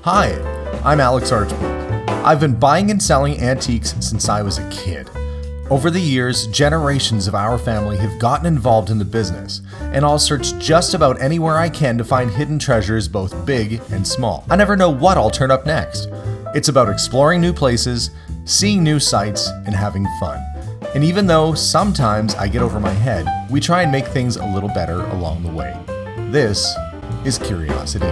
Hi, I'm Alex Archbold. I've been buying and selling antiques since I was a kid. Over the years, generations of our family have gotten involved in the business, and I'll search just about anywhere I can to find hidden treasures both big and small. I never know what I'll turn up next. It's about exploring new places, seeing new sights, and having fun. And even though sometimes I get over my head, we try and make things a little better along the way. This is Curiosity.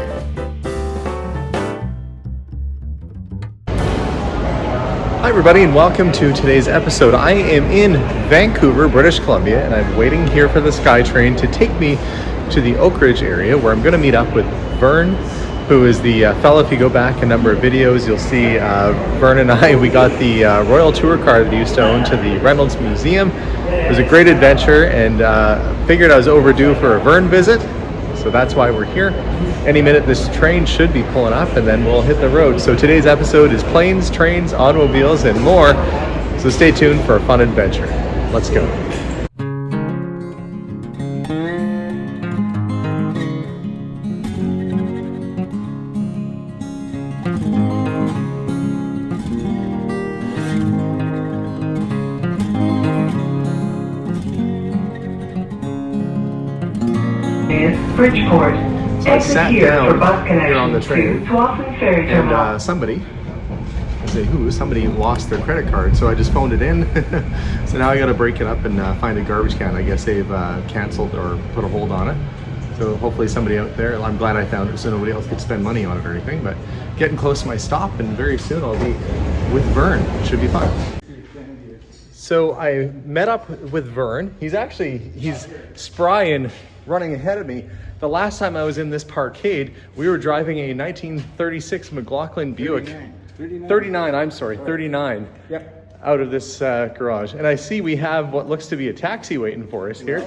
Hi everybody and welcome to today's episode. I am in Vancouver, British Columbia, and I'm waiting here for the SkyTrain to take me to the Oak Ridge area where I'm going to meet up with Vern, who is the fellow. If you go back a number of videos, you'll see Vern and I, we got the Royal Tour car that he used to own to the Reynolds Museum. It was a great adventure and figured I was overdue for a Vern visit. So that's why we're here. Any minute this train should be pulling up and then we'll hit the road. So today's episode is planes, trains, automobiles, and more. So stay tuned for a fun adventure. Let's go. Bridgeport. So I sat down for bus here on the train, to Swanson Ferry Terminal. and somebody lost their credit card, so I just phoned it in. So now I got to break it up and find a garbage can. I guess they've canceled or put a hold on it. So hopefully somebody out there, I'm glad I found it so nobody else could spend money on it or anything, but getting close to my stop and very soon I'll be with Vern. It should be fun. So I met up with Vern. He's spry and running ahead of me. The last time I was in this parkade, we were driving a 1936 McLaughlin Buick. 39. Yep. Out of this garage. And I see we have what looks to be a taxi waiting for us here.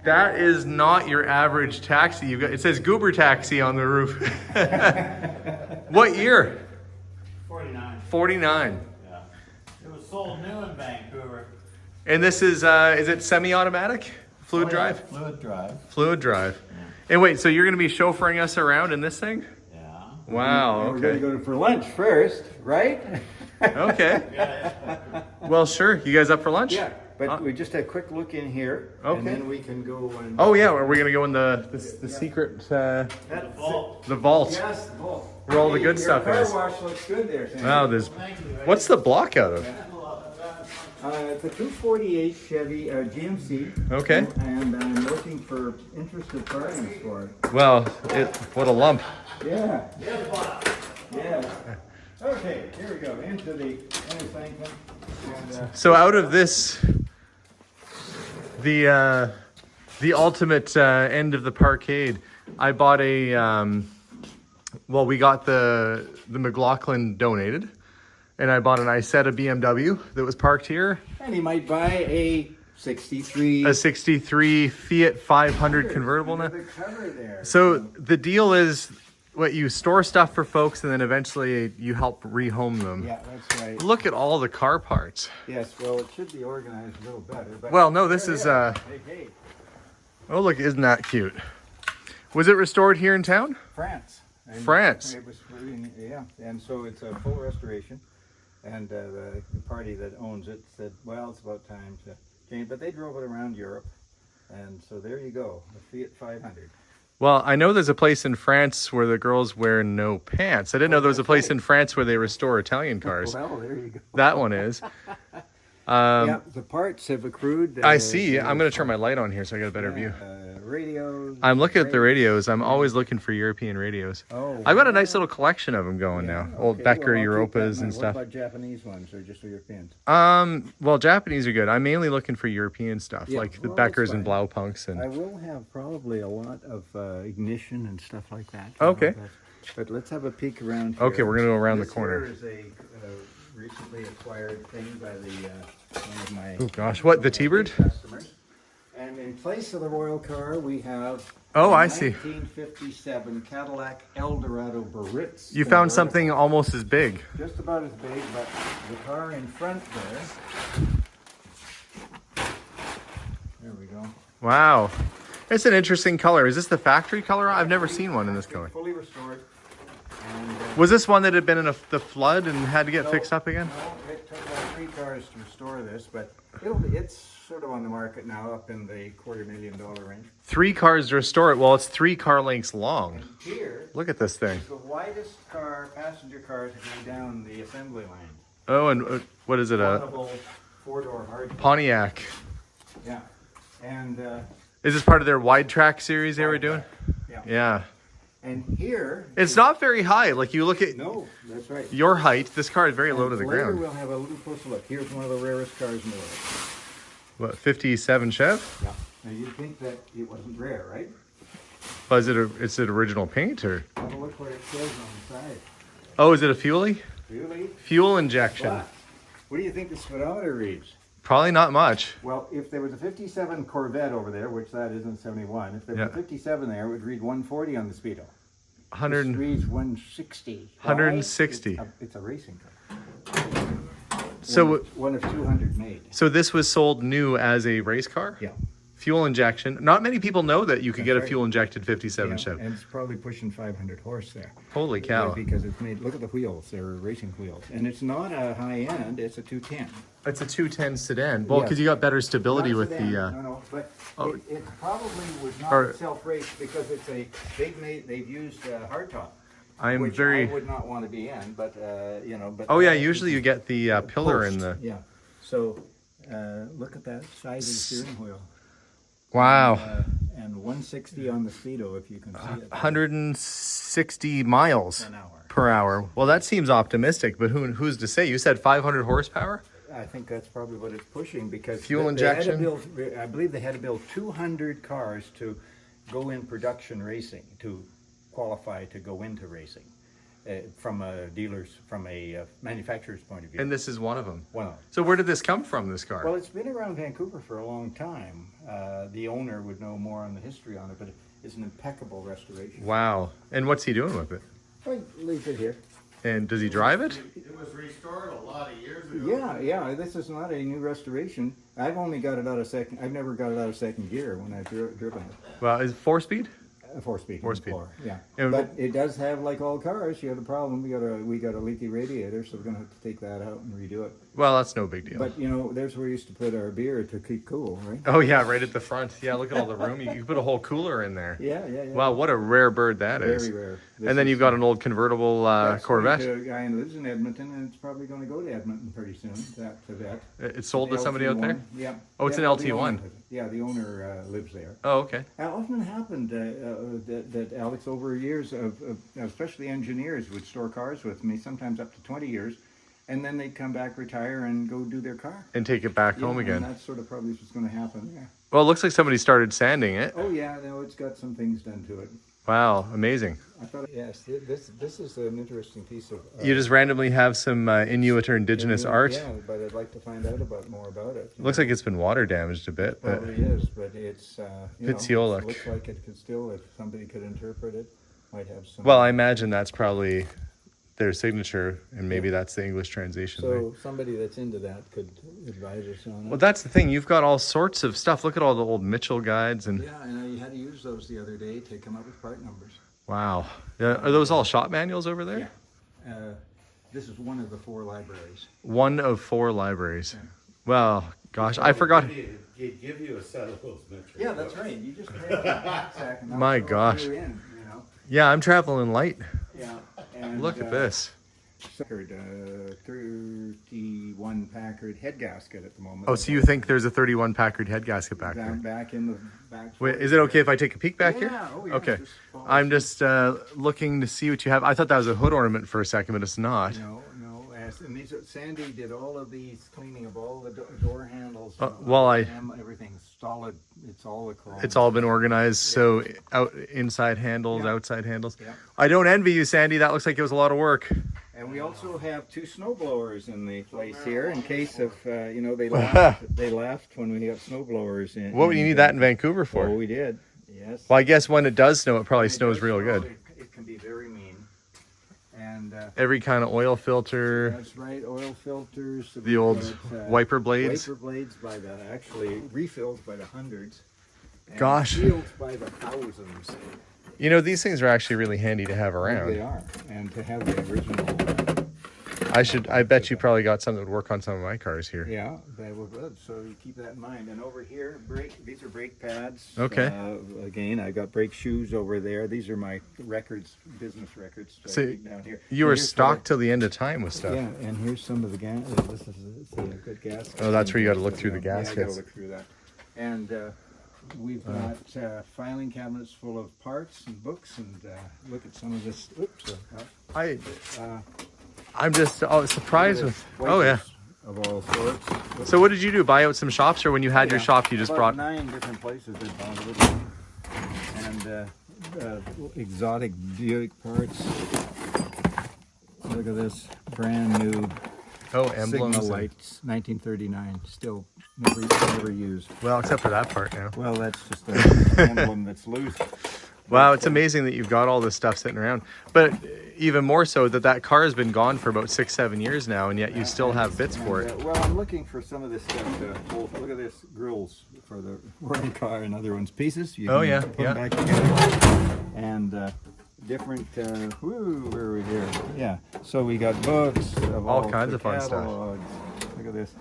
That is not your average taxi. It says Goober Taxi on the roof. What year? 49. Yeah. It was sold new in Vancouver. And this is it semi-automatic? Fluid drive? Yeah, Fluid drive. Yeah. And wait, so you're going to be chauffeuring us around in this thing? Yeah. Wow, We're going to go for lunch first, right? Okay. Well, sure. You guys up for lunch? Yeah, but we just a quick look in here, okay. And then we can go and... Oh, yeah. Are we going to go in the secret... the vault. The vault. Yes, the vault. Where all the good stuff is. Your car wash looks good there, Sam. Wow, what's the block out of? It's a 248 Chevy GMC. Okay. And I'm looking for interested parties for it. Well, what a lump. Yeah. Yeah. Okay, here we go. Into the inner sanctum. So out of this, the ultimate end of the parkade, I bought we got the McLaughlin donated. And I bought an Isetta BMW that was parked here. And he might buy a 63 Fiat 500 convertible now. The cover there. So the deal is what you store stuff for folks and then eventually you help rehome them. Yeah, that's right. Look at all the car parts. Yes, well, it should be organized a little better. But well, no, this is hey. Oh, look, isn't that cute? Was it restored here in town? France. France. It was, and so it's a full restoration. And the party that owns it said, well, it's about time to change. But they drove it around Europe. And so there you go, the Fiat 500. Well, I know there's a place in France where the girls wear no pants. I didn't know there was a place in France where they restore Italian cars. Well, there you go. That one is. Yeah, the parts have accrued. I see. I'm going to turn my light on here so I get a better view. Radios. I'm looking at the radios. I'm always looking for European radios. Oh, I've got a nice little collection of them going now. Old Becker Europas and stuff. What about Japanese ones or just Europeans? Well, Japanese are good. I'm mainly looking for European stuff, like the Beckers and Blaupunks. I will have probably a lot of ignition and stuff like that. Okay. But let's have a peek around here. Okay, we're going to go around the corner. This here is a recently acquired thing by one of my... Oh, gosh. What, the T-Bird? Customers. And in place of the royal car, we have I see. 1957 Cadillac Eldorado Baritz. You found something almost as big. Just about as big, but the car in front there. There we go. Wow. It's an interesting color. Is this the factory color? I've never seen one in this color. Fully restored. And, Was this one that had been in the flood and had to get fixed up again? No, it took about 3 cars to restore this, but it's sort of on the market now, up in the $250,000 range. 3 cars to restore it. Well, it's 3 car lengths long. Here, Look at this thing. is the widest passenger car to go down the assembly line. Oh, and what is it? A Portable 4-door hardtop. Pontiac. Yeah, and Is this part of their wide track series they were doing? yeah. Yeah. And here, It's not very high. Like you look at no, that's right. your height, this car is very low to the Later ground. we'll have a little closer look. Here's one of the rarest cars in the world. What, 57 Chev? Yeah. Now you'd think that it wasn't rare, right? Oh, it's an original paint or? Have a look what it says on the side. Oh, is it a fuelie? Really? Fuel injection. But what do you think the speedometer reads? Probably not much. Well, if there was a 57 Corvette over there, which that isn't 71, if there was a 57 there, it would read 140 on the speedo. 100. This reads 160. 160. Why? It's a racing car. So, one of 200 made. so this was sold new as a race car? Yeah. Fuel injection. Not many people know that you could get a right. fuel injected 57 Yeah, Chev. and it's probably pushing 500 horse there. Holy cow. Because it's made, look at the wheels, they're racing wheels. And it's not a high end, it's a 210. It's a 210 sedan. Well, Yes. because you got better stability Not with sedan, the. no, but oh. it probably was not Or- self-raced because they've used hardtop. I'm which very. I would not want to be in, but but. Oh yeah, usually you get the pillar in post, the. Yeah, so look at that size of the steering wheel. Wow. And 160 on the speedo, if you can see it. 160 miles An hour. per hour. Well, that seems optimistic, but who's to say? You said 500 horsepower? I think that's probably what it's pushing because Fuel they injection? had to build, I believe they had to build 200 cars to go in production racing, to qualify to go into racing, from a manufacturer's point of view. And this is one of them. Well, So where did this come from, this car? well, it's been around Vancouver for a long time. The owner would know more on the history on it, but it's an impeccable restoration. Wow. And what's he doing with it? Well, leave it here. And does he drive it? It was restored a lot of years ago. Yeah. This is not a new restoration. I've only got it out of second. I've never got it out of second gear when I've driven it. Well, is it 4-speed? 4-speed. 4-speed. Yeah. And But it does have, like all cars, you have a problem. We got a leaky radiator, so we're gonna have to take that out and redo it. Well, that's no big deal. But there's where we used to put our beer to keep cool, right? Oh yeah, right at the front. Yeah, look at all the room. You can put a whole cooler in there. Yeah. Wow, what a rare bird that is. Very rare. And then you've got an old convertible That's Corvette. going to a guy who lives in Edmonton, and it's probably going to go to Edmonton pretty soon. That It's sold to somebody out there? Yeah. Oh, it's Yeah, an the LT1. owner- Yeah, the owner lives there. Oh, okay. It often happened that Alex, over years of especially engineers, would store cars with me, sometimes up to 20 years, and then they'd come back, retire, and go do their car. And take it back home And again. that's sort of probably what's going to happen there. Well, it looks like somebody started sanding it. Oh yeah, no, it's got some things done to it. Wow, amazing. I thought, yes, this is an interesting piece of. You just randomly have some Inuit or indigenous art. Yeah, but I'd like to find out more about it. Looks like it's been water damaged a bit. But Probably is, but it's Pizziolic. It looks like it could still, if somebody could interpret it, might have some. well, I imagine that's probably their signature, and maybe that's the English translation. So right? somebody that's into that could advise us on it. Well, that's the thing. You've got all sorts of stuff. Look at all the old Mitchell guides and Yeah, and I had to use those the other day to come up with part numbers. wow. Are those all shop manuals over there? Yeah. This is one of the 4 libraries. One of 4 libraries. Well, gosh, I forgot. He'd give you a set of those metrics. Yeah, that's right. You just grab that sack and My throw gosh. you in, Yeah, I'm traveling light. Yeah. And, Look at this. Packard, 31 Packard head gasket at the moment. Oh, so you think there's a 31 Packard head gasket back there? Down back in the back. Wait, is it okay if I take a peek back here? Yeah, oh yeah. Okay. just follow I'm just looking to see what you have. I thought that was a hood ornament for a second, but it's not. No. And Sandy did all of these cleaning of all the door handles. well, everything's solid. It's all the chrome. It's all been organized. So inside handles, Yeah. outside handles. Yeah. I don't envy you, Sandy. That looks like it was a lot of work. And we also have 2 snow blowers in the place here in case of they left when we have snow blowers in. What would you need that in Vancouver for? Oh, we did. Yes. Well, I guess when it does snow, it probably It snows does real snow, good. It can be very mean. And Every kind of oil filter, that's right, oil filters. the old wiper blades. Wiper blades actually refilled by the hundreds. And Gosh. Fields by the thousands. You know, these things are actually really handy to have They around. are. And to have the original. I bet you probably got something that would work on some of my cars here. Yeah, they were good. So you keep that in mind. And over here, these are brake pads. Okay. Again, I got brake shoes over there. These are my records, business records. So I keep down here. you And were here's stocked till the end of time with stuff. Yeah, and here's some of the gas. This is a good gas. Oh, that's where you gotta look through the Yeah, I gaskets. gotta look through that. And we've got filing cabinets full of parts and books. And look at some of this. Oops. I'm just surprised with. Oh yeah. Of all sorts. So what did you do? Buy out some shops, or when you had your Yeah, shop, you just about brought? 9 different places they bought it. And exotic Buick parts. Look at this brand new Oh, signal emblems. lights, 1939. Still never used. Well, except for that part now. Well, that's just an emblem that's loose. Wow, it's amazing that you've got all this stuff sitting around. But even more so that car has been gone for about 6-7 years now, and yet you still have bits for it. Well, I'm looking for some of this stuff to hold. Look at this, grills for the royal car and other ones. Pieces. You Oh, can yeah, put yeah. them back together. And different, where are we here? Yeah, so we got books of All kinds of fun stuff. catalogs. Look at this.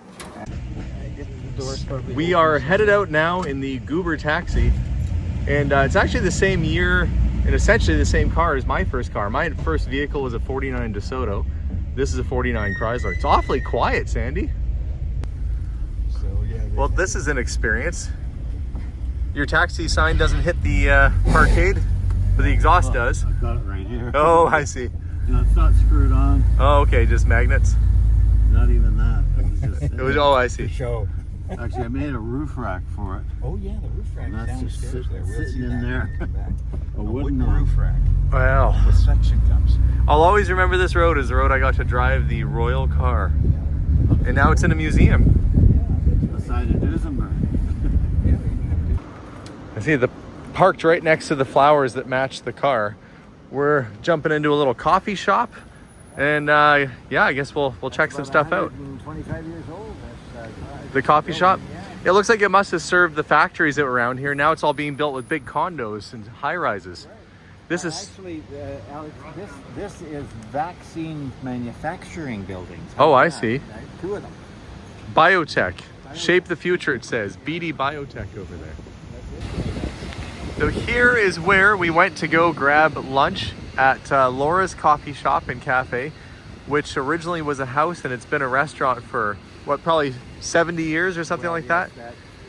We are headed out now in the Goober taxi, and it's actually the same year and essentially the same car as my first car. My first vehicle was a 49 DeSoto. This is a 49 Chrysler. It's awfully quiet, Sandy. So, yeah, Well, this is an experience. Your taxi sign doesn't hit the parkade, but the exhaust does. I've got it right here. Oh, I see. You know, it's not screwed on. Oh, okay, just magnets. Not even that. It was just It was. Oh, I see. show. Actually, I made a roof rack for it. Oh yeah, the roof rack And that's just downstairs there. We'll sitting see in that there. in the back. A A wooden wooden one. roof rack. Wow. The suction comes. I'll always remember this road as the road I got to drive the royal car, and now it's in a museum. Beside a Duesenberg. Yeah, you can have it. I see the parked right next to the flowers that match the car. We're jumping into a little coffee shop, and yeah, I guess we'll check some stuff out. 25 years old. The coffee shop. Yeah. It looks like it must have served the factories that were around here. Now it's all being built with big condos and high rises. This is. Actually, Alex, this is vaccine manufacturing buildings. Oh, How I about see. that, right? 2 of them. Biotech. Shape the future, it says. BD Biotech over there. So here is where we went to go grab lunch at Laura's Coffee Shop and Cafe, which originally was a house and it's been a restaurant for, what, probably 70 years or something like that?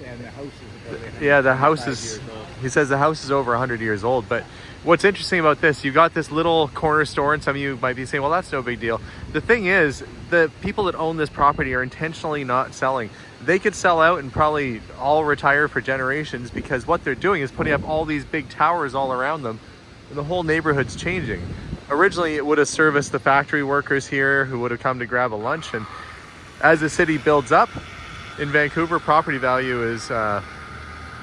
And the house is about Yeah, the house 105 is, years old. he says the house is over 100 years old. But what's interesting about this, you got this little corner store, and some of you might be saying, well, that's no big deal. The thing is, the people that own this property are intentionally not selling. They could sell out and probably all retire for generations, because what they're doing is putting up all these big towers all around them, and the whole neighborhood's changing. Originally, it would have serviced the factory workers here who would have come to grab a lunch, and as the city builds up in Vancouver, property value is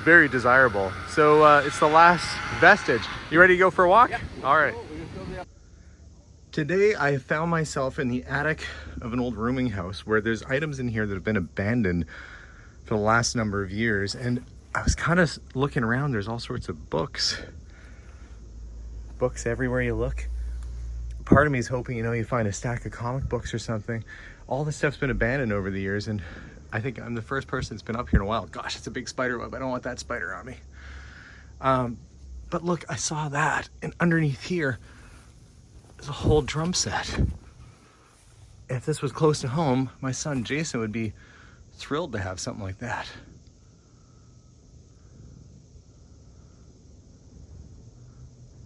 very desirable. So it's the last vestige. You ready to go for a walk? All right. Today I found myself in the attic of an old rooming house where there's items in here that have been abandoned for the last number of years, and I was kind of looking around. There's all sorts of books everywhere you look. Part of me is hoping, you find a stack of comic books or something. All this stuff's been abandoned over the years, and I think I'm the first person that's been up here in a while. Gosh, it's a big spider web. I don't want that spider on me. But look, I saw that, and underneath here is a whole drum set. If this was close to home, my son Jason would be thrilled to have something like that.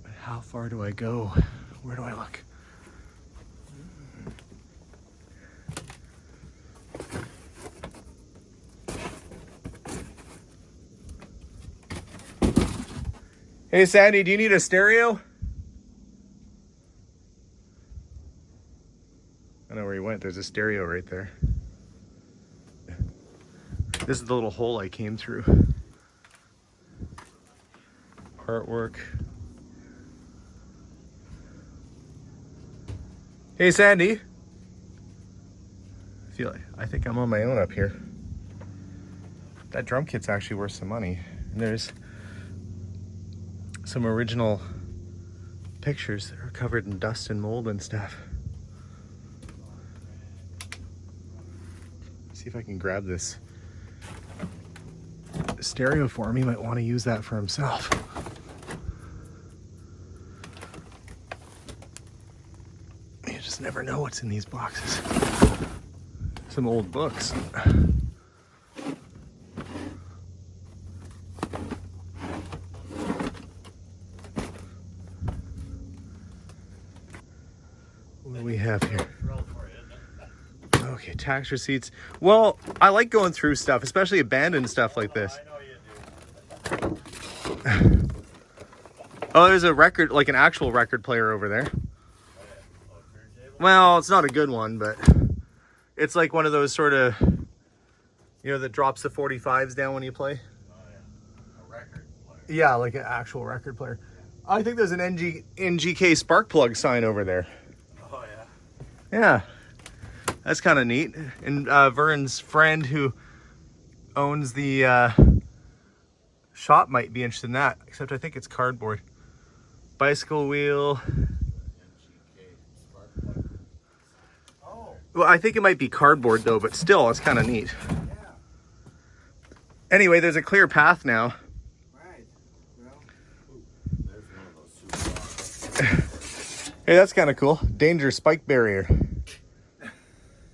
But how far do I go? Where do I look? Hey Sandy, do you need a stereo? I know where he went. There's a stereo right there. This is the little hole I came through. Artwork. Hey Sandy. I think I'm on my own up here. That drum kit's actually worth some money. And there's some original pictures that are covered in dust and mold and stuff. See if I can grab this stereo for him. He might want to use that for himself. You just never know what's in these boxes. Some old books. What do we have here? Okay, tax receipts. Well, I like going through stuff, especially abandoned stuff like this. Oh, there's a record, like an actual record player over there. Well, it's not a good one, but it's like one of those sort of, you know, that drops the 45s down when you play. A record player. Yeah, like an actual record player. I think there's an NGK spark plug sign over there. Oh yeah. Yeah, that's kind of neat. And Vern's friend who owns the shop might be interested in that, except I think it's cardboard. Bicycle wheel. Well, I think it might be cardboard though, but still, it's kind of neat. Yeah. Anyway, there's a clear path now. Right. Well, There's one of those super. Hey, that's kind of cool. Danger spike barrier.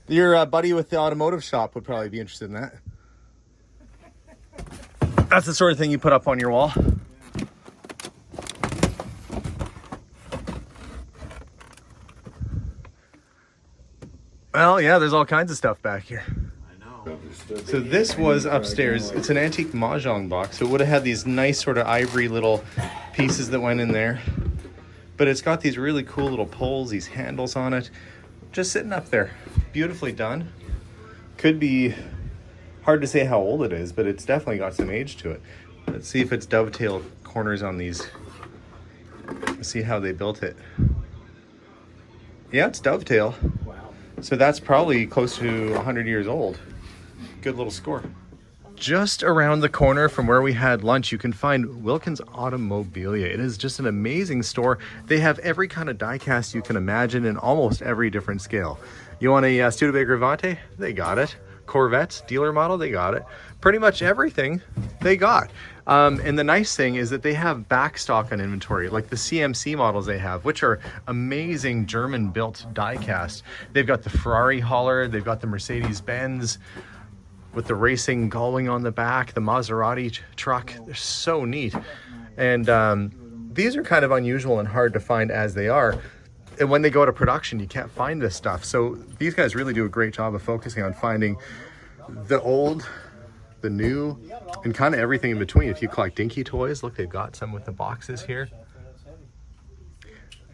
Your buddy with the automotive shop would probably be interested in that. That's the sort of thing you put up on your wall. Well, yeah, there's all kinds of stuff back here. I know. So this was upstairs. It's an antique mahjong box. So it would have had these nice sort of ivory little pieces that went in there. But it's got these really cool little poles, these handles on it. Just sitting up there. Beautifully done. Could be hard to say how old it is, but it's definitely got some age to it. Let's see if it's dovetail corners on these. Let's see how they built it. Yeah, it's dovetail. wow. So that's probably close to 100 years old. Good little score. Just around the corner from where we had lunch, you can find Wilkins Automobilia. It is just an amazing store. They have every kind of diecast you can imagine in almost every different scale. You want a Studebaker Avante? They got it. Corvettes, dealer model, they got it. Pretty much everything they got. And the nice thing is that they have back stock on inventory, like the CMC models they have, which are amazing German-built die-cast. They've got the Ferrari hauler, they've got the Mercedes-Benz with the racing galling on the back, the Maserati truck. They're so neat. And these are kind of unusual and hard to find as they are. And when they go to production, you can't find this stuff. So these guys really do a great job of focusing on finding the old, the new, and kind of everything in between. If you collect dinky toys, look, they've got some with the boxes here.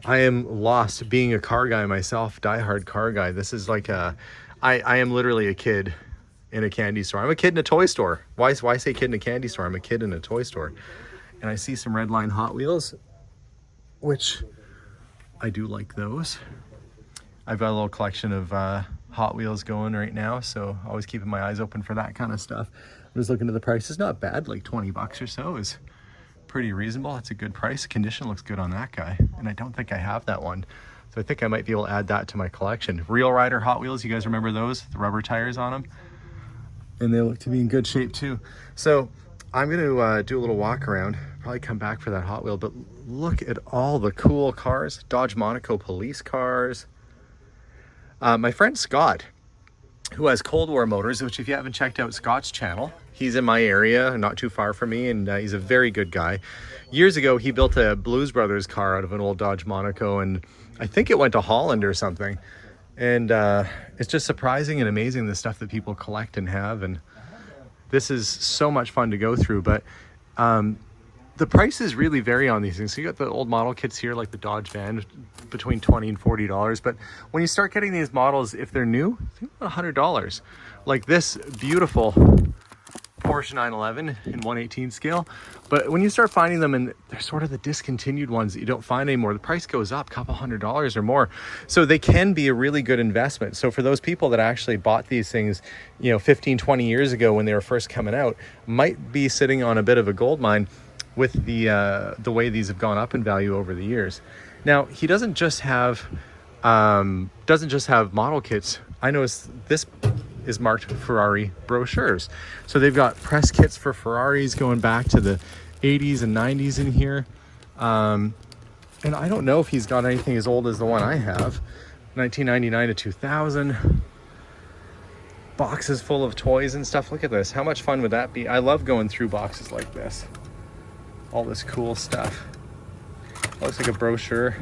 I am lost being a car guy myself, diehard car guy. This is like I am literally a kid in a candy store. I'm a kid in a toy store. Why say kid in a candy store? I'm a kid in a toy store. And I see some red line Hot Wheels, which I do like those. I've got a little collection of Hot Wheels going right now, so always keeping my eyes open for that kind of stuff. I'm just looking at the price. It's not bad, like 20 bucks or so is pretty reasonable. That's a good price. Condition looks good on that guy, and I don't think I have that one. So I think I might be able to add that to my collection. Real Rider Hot Wheels, you guys remember those? The rubber tires on them? And they look to be in good shape too. So I'm gonna do a little walk around, probably come back for that Hot Wheel, but look at all the cool cars. Dodge Monaco police cars. My friend Scott, who has Cold War Motors, which if you haven't checked out Scott's channel, he's in my area, not too far from me, and he's a very good guy. Years ago, he built a Blues Brothers car out of an old Dodge Monaco, and I think it went to Holland or something. And it's just surprising and amazing the stuff that people collect and have, and this is so much fun to go through. But the prices really vary on these things. So you got the old model kits here, like the Dodge Van, between $20 and $40. But when you start getting these models, if they're new, I think about $100. Like this beautiful Porsche 911 in 1/18 scale. But when you start finding them, and they're sort of the discontinued ones that you don't find anymore, the price goes up a couple $100 or more. So they can be a really good investment. So for those people that actually bought these things, 15, 20 years ago when they were first coming out, might be sitting on a bit of a gold mine. with the way these have gone up in value over the years. Now, he doesn't just have model kits. I noticed this is marked Ferrari brochures. So they've got press kits for Ferraris going back to the 80s and 90s in here. And I don't know if he's got anything as old as the one I have, 1999 to 2000. Boxes full of toys and stuff. Look at this. How much fun would that be? I love going through boxes like this. All this cool stuff. Looks like a brochure.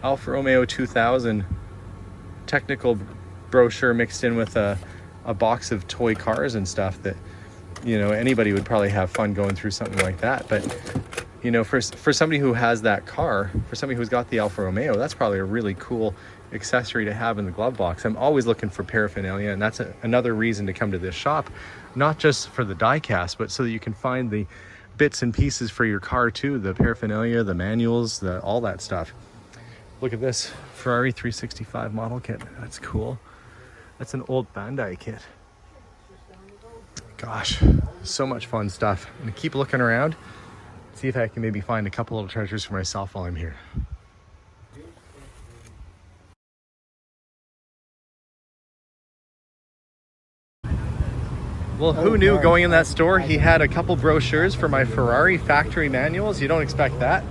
Alfa Romeo 2000 technical brochure mixed in with a box of toy cars and stuff that, you know, anybody would probably have fun going through something like that. But, you know, for somebody who has that car, for somebody who's got the Alfa Romeo, that's probably a really cool accessory to have in the glove box. I'm always looking for paraphernalia, and that's another reason to come to this shop, not just for the die cast, but so that you can find the bits and pieces for your car too, the paraphernalia, the manuals, all that stuff. Look at this Ferrari 365 model kit. That's cool. That's an old Bandai kit. Gosh, so much fun stuff. I'm gonna keep looking around, see if I can maybe find a couple little treasures for myself while I'm here. Well, who knew going in that store he had a couple brochures for my Ferrari factory manuals? You don't expect that.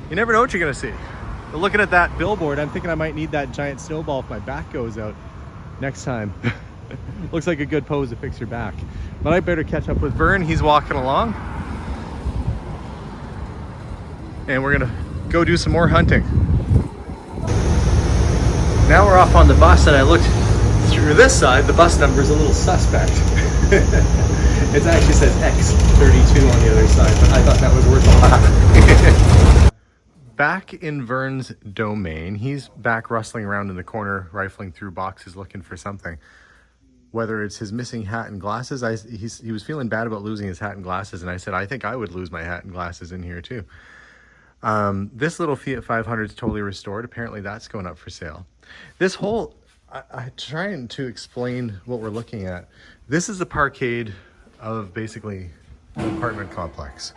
You never know what you're gonna see. But looking at that billboard, I'm thinking I might need that giant snowball if my back goes out next time. Looks like a good pose to fix your back. But I better catch up with Vern. He's walking along. And we're gonna go do some more hunting. Now we're off on the bus, and I looked through this side. The bus number is a little suspect. It actually says X32 on the other side, but I thought that was worth a laugh. Back in Vern's domain, he's back rustling around in the corner, rifling through boxes looking for something. Whether it's his missing hat and glasses, he was feeling bad about losing his hat and glasses, and I said, I think I would lose my hat and glasses in here too. This little Fiat 500 is totally restored. Apparently that's going up for sale. This whole, I'm trying to explain what we're looking at. This is the parkade of basically an apartment complex.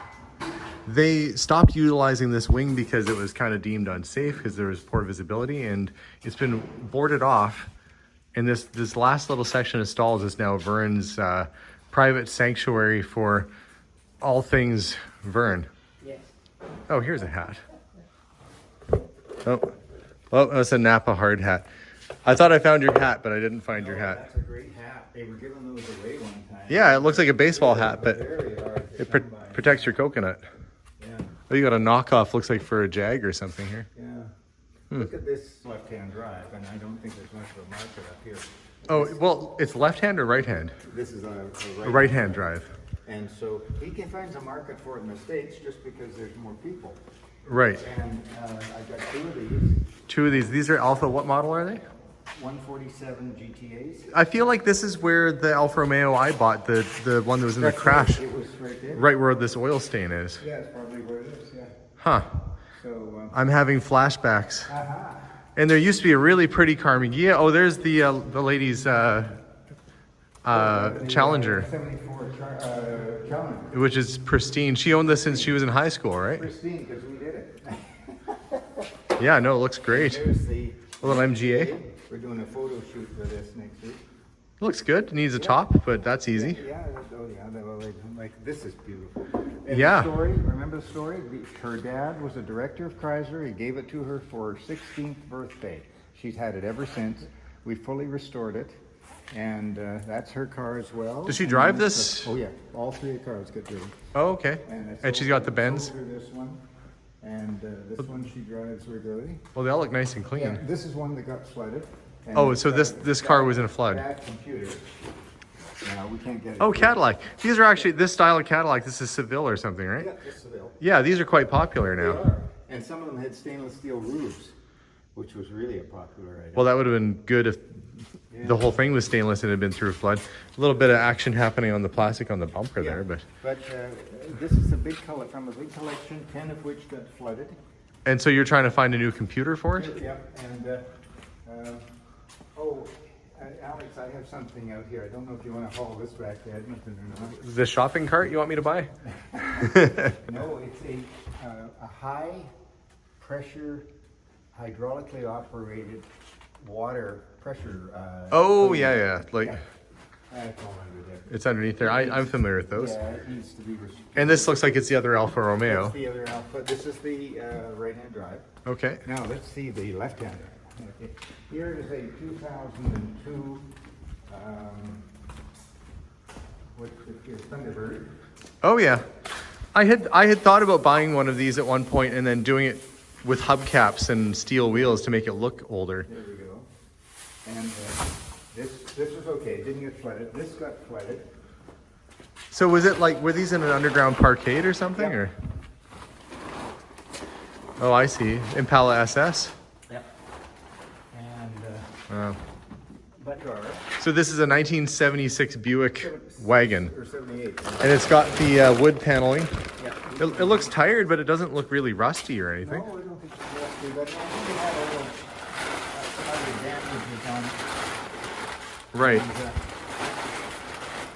They stopped utilizing this wing because it was kind of deemed unsafe because there was poor visibility, and it's been boarded off. And this last little section of stalls is now Vern's private sanctuary for all things Vern. Yes. Oh, here's a hat. Oh, that's a Napa hard hat. I thought I found your hat, but I didn't find your hat. That's a great hat. They were giving those away one time. Yeah, it looks like a baseball hat, but Very hard to it come by. protects your coconut. Yeah. Oh, you got a knockoff, looks like for a Jag or something here. Yeah. Look at this left-hand drive, and I don't think there's much of a market up here. Oh, well, it's left hand or right hand? This is a Right hand drive. And so he can find a market for it in the States just because there's more people. Right. And I've got two of these, Two of these. These are Alpha. What model are they? 147 GTAs. I feel like this is where the Alfa Romeo I bought, the one that was in the crash, It was right there. right where this oil stain is. Yeah, it's probably where it is, yeah. Huh. So, I'm having flashbacks. aha. And there used to be a really pretty Carmagia. Oh, there's the lady's Challenger, 74 Challenger. which is pristine. She owned this since she was in high school, right? Pristine, because we did it. Yeah, no, it looks great. There's the A little MGA. We're doing a photo shoot for this next week. It looks good. Needs a top, but that's easy. Yeah, like this is beautiful. And Yeah. The story, remember the story? Her dad was a director of Chrysler. He gave it to her for her 16th birthday. She's had it ever since. We fully restored it, and that's her car as well. Does she And drive that's this? Oh yeah, all three cars get driven. Oh, okay. it's And she's got the Benz. sold her this one, and this one she drives regularly. Well, they all look nice and Yeah, clean. this is one that got flooded. and Oh, it's so got this car was in a flood. bad computer. No, we can't get it. Oh, Cadillac. These are actually, this style of Cadillac, this is Seville or something, right? Yeah, this Seville. Yeah, these are quite popular They now. are. And some of them had stainless steel roofs, which was really a popular item. Well, that would have been good if the whole thing was stainless and had been through a flood. A little bit of action happening on the plastic on the bumper there, but. But this is a big color from a big collection, 10 of which got flooded. And so you're trying to find a new computer for it? Yeah, and Alex, I have something out here. I don't know if you want to haul this back to Edmonton or not. The shopping cart you want me to buy? No, it's a high pressure, hydraulically operated water pressure. Oh, cleaner. yeah. Like, That's all under there. it's underneath there. I'm familiar with those. Yeah, it needs to be restricted. And this looks like it's the other Alfa Romeo. That's the other Alpha. This is the right-hand drive. Okay. Now let's see the left-hand drive. Okay. Here is a 2002 what's the Thunderbird. Oh, yeah. I had thought about buying one of these at one point and then doing it with hubcaps and steel wheels to make it look older. There we go. And this was okay. Didn't get flooded. This got flooded. So was it like, were these in an underground parkade or something? Yeah. Or? Oh, I see. Impala SS? Yep. And Wow. butt guard. So this is a 1976 Buick wagon. Or 78. And it's got the wood paneling. Yeah. It looks tired, but it doesn't look really rusty or anything. No, I don't think it's rusty, but I think it had a little other damages on it. Right. And,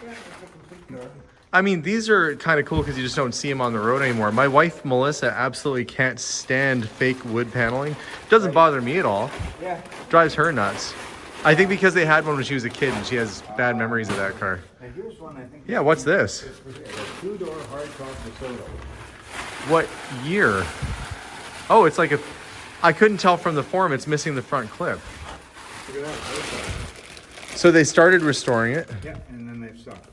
yeah, it's a complete car. I mean, these are kind of cool because you just don't see them on the road anymore. My wife, Melissa, absolutely can't stand fake wood paneling. Doesn't bother me at all. Yeah. Drives her nuts. I think because they had one when she was a kid and she has bad memories of that car. And here's one I think. Yeah, what's this? It's a two-door hardtop DeSoto. What year? Oh, it's like a... I couldn't tell from the form. It's missing the front clip. Look at that. Hardtop. So they started restoring it. Yeah, and then they've stopped.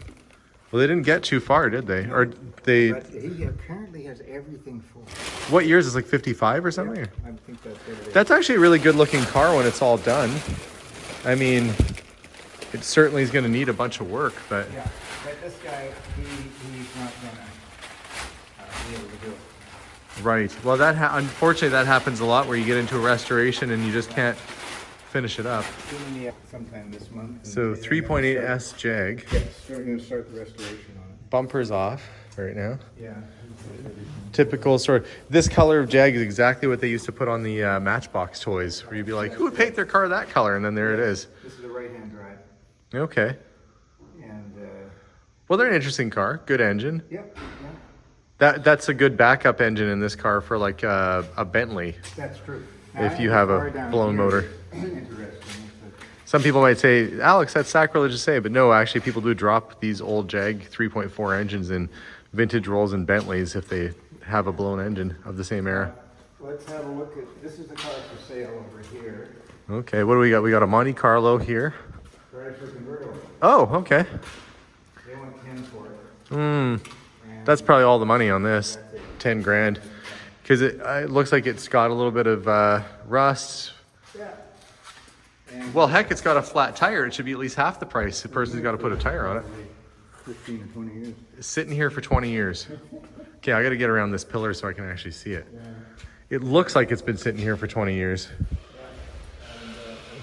Well, they didn't get too far, did they? Or they... But he apparently has everything full. What year is this? Like 55 or something? Or- I think that's what it is. That's actually a really good looking car when it's all done. I mean, it certainly is going to need a bunch of work, but Yeah, but this guy, he's not gonna be able to do it. right. Well, unfortunately that happens a lot where you get into a restoration and you just can't finish it up. Give me sometime this month. and So we're gonna 3.8S Jag, start- Yes, we're gonna start the restoration on it. bumpers off right now. Yeah. Typical sort. This color of Jag is exactly what they used to put on the Matchbox toys, where you'd be like, "Who would paint their car that color?" And then there it is. This is a right-hand drive, Okay. and Well, they're an interesting car. Good engine. yep, That's a good backup engine in this car for like a Bentley. that's true. If you have a blown motor. Interesting. Some people might say, Alex, that's sacrilegious to say, but no, actually people do drop these old Jag 3.4 engines in vintage Rolls and Bentleys if they have a blown engine of the same era. Let's have a look at, this is the car for sale over here. Okay, what do we got? We got a Monte Carlo here. Chrysler convertible. Oh, okay. They want 10 for it. Hmm. And That's probably all the money on this. that's it. 10 grand. Because it looks like it's got a little bit of rust. Yeah. And Well, heck, it's got a flat tire. It should be at least half the price. The person's got to put a tire on it. 15 or 20 years. It's sitting here for 20 years. Okay, I got to get around this pillar so I can actually see it. It looks like it's been sitting here for 20 years.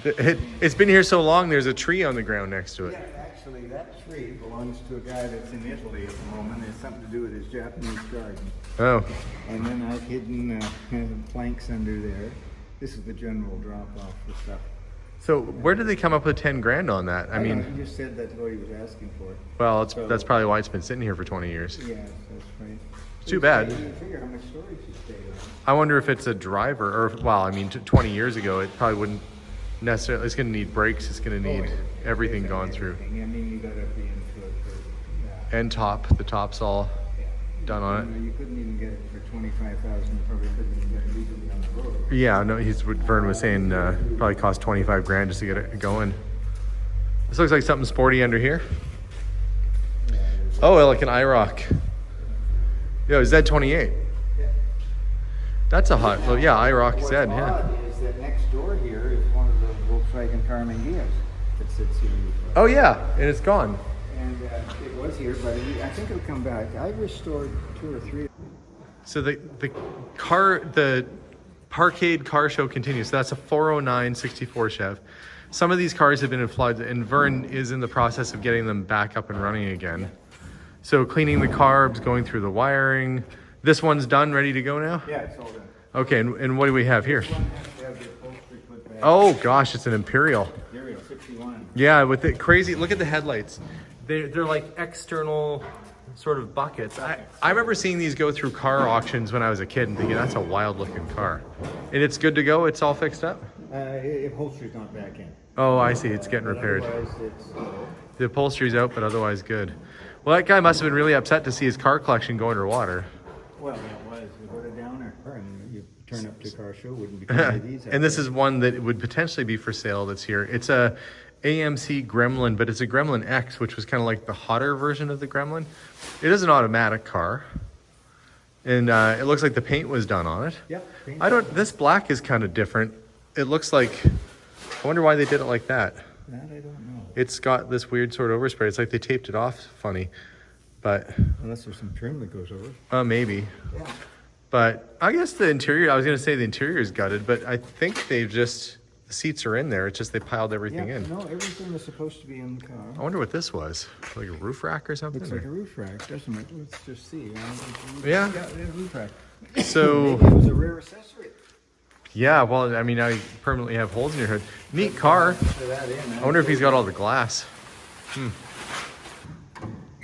It's been here so long, there's a tree on the ground next to it. Yeah, actually, that tree belongs to a guy that's in Italy at the moment. It's something to do with his Japanese garden. Oh, And then I've hidden planks under there. This is the general drop-off for stuff. so where did they come up with 10 grand on that? I mean, You just said that's what he was asking for. well, that's probably why it's been sitting here for 20 years. Yes, that's right. Too bad. You can figure how much storage you stayed on. I wonder if it's a driver, or, well, I mean, 20 years ago, it probably wouldn't necessarily, it's going to need brakes, it's going to need everything gone through. Everything. I mean, you gotta be into it for, And the top's all done on it. You couldn't even get it for 25,000. You probably couldn't even get it legally on the road. Yeah, no, what Vern was saying, probably cost 25 grand just to get it going. This looks like something sporty under here. Oh, like an IROC. Yo, Z28. Yeah. That's a hot, well, yeah, IROC What's Z, odd yeah. is that next door here is one of the Volkswagen Carmengias that sits here. Oh, yeah, and it's gone. And it was here, but I think it'll come back. I restored 2 or 3. So the Parkade car show continues. So that's a 409 64 Chev. Some of these cars have been in floods, and Vern is in the process of getting them back up and running again. So cleaning the carbs, going through the wiring. This one's done, ready to go now? Yeah, it's all done. Okay, and what do we have here? This one has to have the upholstery put back. Oh gosh, it's an Imperial. Here we go, 61. Yeah, with the crazy, look at the headlights. They're like external sort of buckets. I remember seeing these go through car auctions when I was a kid and thinking that's a wild looking car. And it's good to go, it's all fixed up? Upholstery's not back in. Oh, I see, it's getting repaired. Otherwise, it's, The upholstery's out, but otherwise good. Well, that guy must have been really upset to see his car collection go underwater. well, it was. You put it down or and you turn up to car show, wouldn't be any of these. And this is one that would potentially be for sale that's here. It's a AMC Gremlin, but it's a Gremlin X, which was kind of like the hotter version of the Gremlin. It is an automatic car. And it looks like the paint was done on it. Yep. This black is kind of different. It looks like, I wonder why they did it like that. That I don't know. It's got this weird sort of overspray. It's like they taped it off funny, but Unless there's some trim that goes over it. maybe. Yeah. But I guess the interior, I was going to say the interior is gutted, but I think they've just, the seats are in there. It's just they piled everything in. No, everything was supposed to be in the car. I wonder what this was. Like a roof rack or something? Looks like a roof rack, doesn't it? Let's just see. Yeah. Yeah, a roof rack. So, Maybe it was a rare accessory. yeah, well, I mean, now you permanently have holes in your hood. Neat car. For that in. I wonder if he's got all the glass.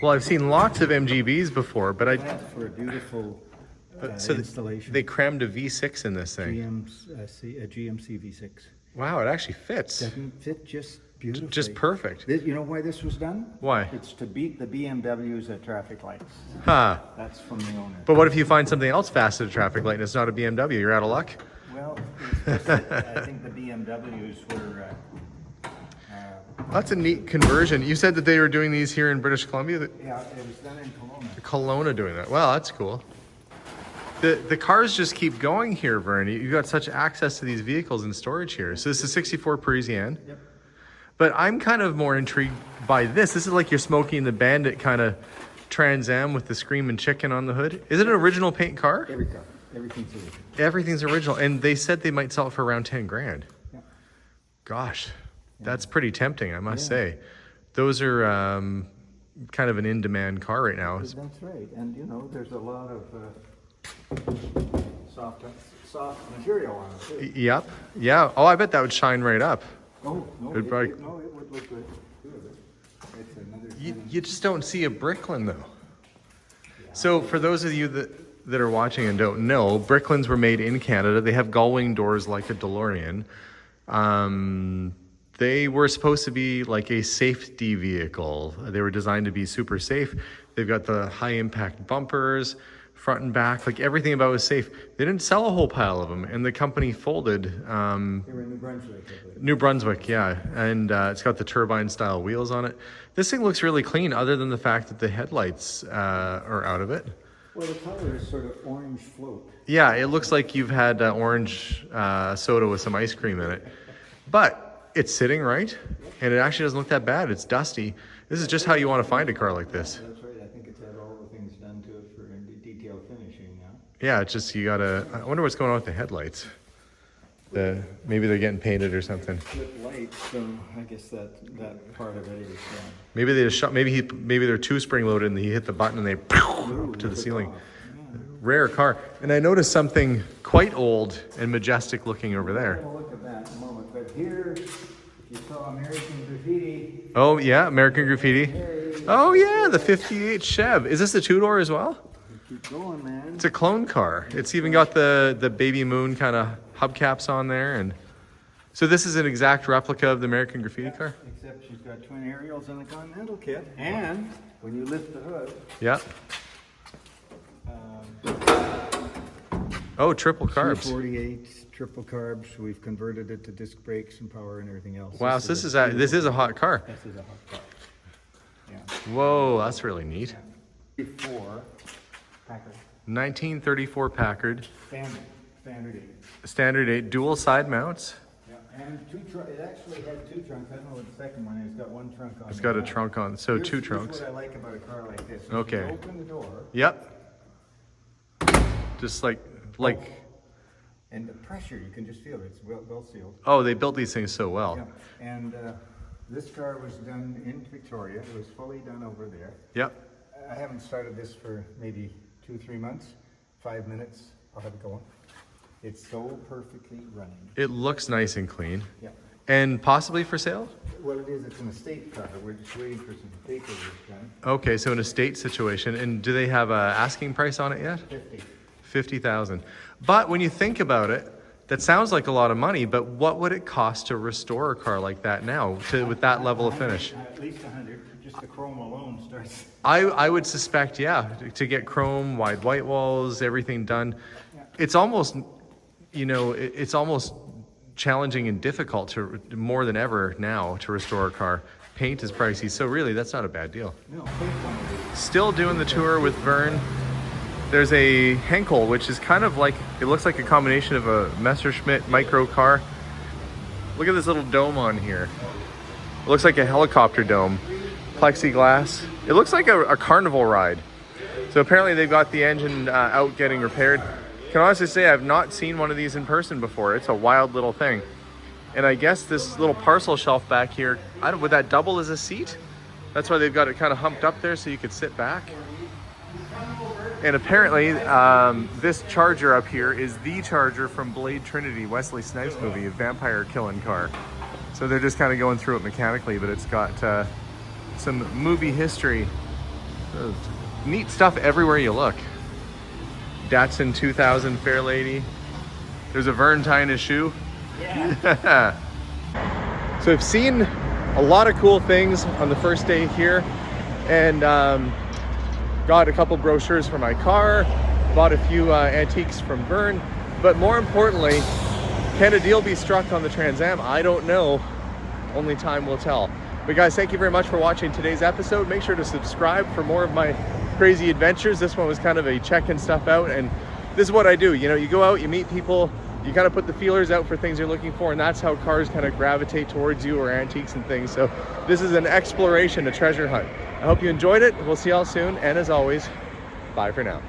Well, I've seen lots of MGBs before, but That's for a beautiful so installation. they crammed a V6 in this thing. a GMC V6. Wow, it actually fits. Doesn't fit just beautifully. Just perfect. You know why this was done? Why? It's to beat the BMWs at traffic lights. Huh. That's from the owner. But what if you find something else fast at a traffic light and it's not a BMW? You're out of luck? Well, it's just that I think the BMWs were. That's a neat conversion. You said that they were doing these here in British Columbia? Yeah, it was done in Kelowna. Kelowna doing that. Well, that's cool. The cars just keep going here, Vern. You've got such access to these vehicles and storage here. So this is 64 Parisienne. Yep. But I'm kind of more intrigued by this. This is like your Smokey and the Bandit kind of Trans Am with the Screaming Chicken on the hood. Is it an original paint car? Every car. Everything's original. Everything's original. And they said they might sell it for around 10 grand. Yeah. Gosh, that's pretty tempting, I must say. Those are kind of an in-demand car right now. That's right. And you know, there's a lot of soft material on it too. Yep. Yeah. Oh, I bet that would shine right up. Oh, no, It'd probably- no, it would look good. It's another You just don't see a Bricklin though. So for those of you that are watching and don't know, Bricklins were made in Canada. They have gull-wing doors like a DeLorean. They were supposed to be like a safety vehicle. They were designed to be super safe. They've got the high impact bumpers, front and back, like everything about it was safe. They didn't sell a whole pile of them, and the company folded. They were in New Brunswick, I believe. New Brunswick, yeah, and it's got the turbine style wheels on it. This thing looks really clean, other than the fact that the headlights are out of it. Well, the color is sort of orange float. Yeah, it looks like you've had orange soda with some ice cream in it, but it's sitting right, and it actually doesn't look that bad. It's dusty. This is just how you want to find a car like this. That's right. I think it's had all the things done to it for detailed finishing now. Yeah, it's just you gotta. I wonder what's going on with the headlights. Maybe they're getting painted or something. Flip lights, so I guess that part of it is. Maybe they just shot. Maybe they're two spring loaded and he hit the button and they to the ceiling. Rare car. And I noticed something quite old and majestic looking over there. We'll look at that in a moment. But here, if you saw American Graffiti. Oh yeah, American Graffiti. Oh yeah, the '58 Chev. Is this the two-door as well? Keep going, man. It's a clone car. It's even got the Baby Moon kind of hubcaps on there, and so this is an exact replica of the American Graffiti car. Except she's got twin aerials in the Continental kit, and when you lift the hood, Yeah. Oh, triple carbs. 248 triple carbs. We've converted it to disc brakes and power and everything else. Wow, so this is a hot car. This is a hot car. Yeah. Whoa, that's really neat. Before Packard. 1934 Packard, Standard 8. standard 8, dual side mounts. Yeah, and it actually had two trunks. I don't know what the second one is. It's got one trunk on. It's the got a back. trunk on, so two Here's trunks. what I like about a car like this. If Okay. You open the door, Yep. Just like, and the pressure, you can just feel it. It's well sealed. oh, they built these things so well. Yeah. And this car was done in Victoria. It was fully done over there. Yep. I haven't started this for maybe 2-3 months. 5 minutes, I'll have it going. It's so perfectly running. It looks nice and clean. Yeah. And possibly for sale? Well, it is. It's an estate car. We're just waiting for some papers this time. Okay, so an estate situation. And do they have a asking price on it yet? 50. 50,000. But when you think about it, that sounds like a lot of money, but what would it cost to restore a car like that now with that level of finish? At least 100. Just the chrome alone starts. I would suspect, yeah, to get chrome, wide white walls, everything done. It's almost, it's almost challenging and difficult to more than ever now to restore a car. Paint is pricey, so really that's not a bad deal. No, paint. Still doing the tour with Vern. There's a Henkel, which is kind of like, it looks like a combination of a Messerschmitt micro car. Look at this little dome on here. It looks like a helicopter dome. Plexiglass. It looks like a carnival ride. So apparently they've got the engine out getting repaired. Can honestly say I've not seen one of these in person before. It's a wild little thing. And I guess this little parcel shelf back here, would that double as a seat? That's why they've got it kind of humped up there so you could sit back. And apparently this charger up here is the charger from Blade Trinity, Wesley Snipes movie, a vampire killing car. So they're just kind of going through it mechanically, but it's got some movie history. Neat stuff everywhere you look. Datsun 2000 Fairlady. There's a Vern tying his shoe. Yeah. So I've seen a lot of cool things on the first day here, and got a couple brochures for my car, bought a few antiques from Vern, but more importantly, can a deal be struck on the Trans Am? I don't know. Only time will tell. But guys, thank you very much for watching today's episode. Make sure to subscribe for more of my crazy adventures. This one was kind of a checking stuff out, and this is what I do. You go out, you meet people, you kind of put the feelers out for things you're looking for, and that's how cars kind of gravitate towards you, or antiques and things. So this is an exploration, a treasure hunt. I hope you enjoyed it. We'll see y'all soon, and as always, bye for now.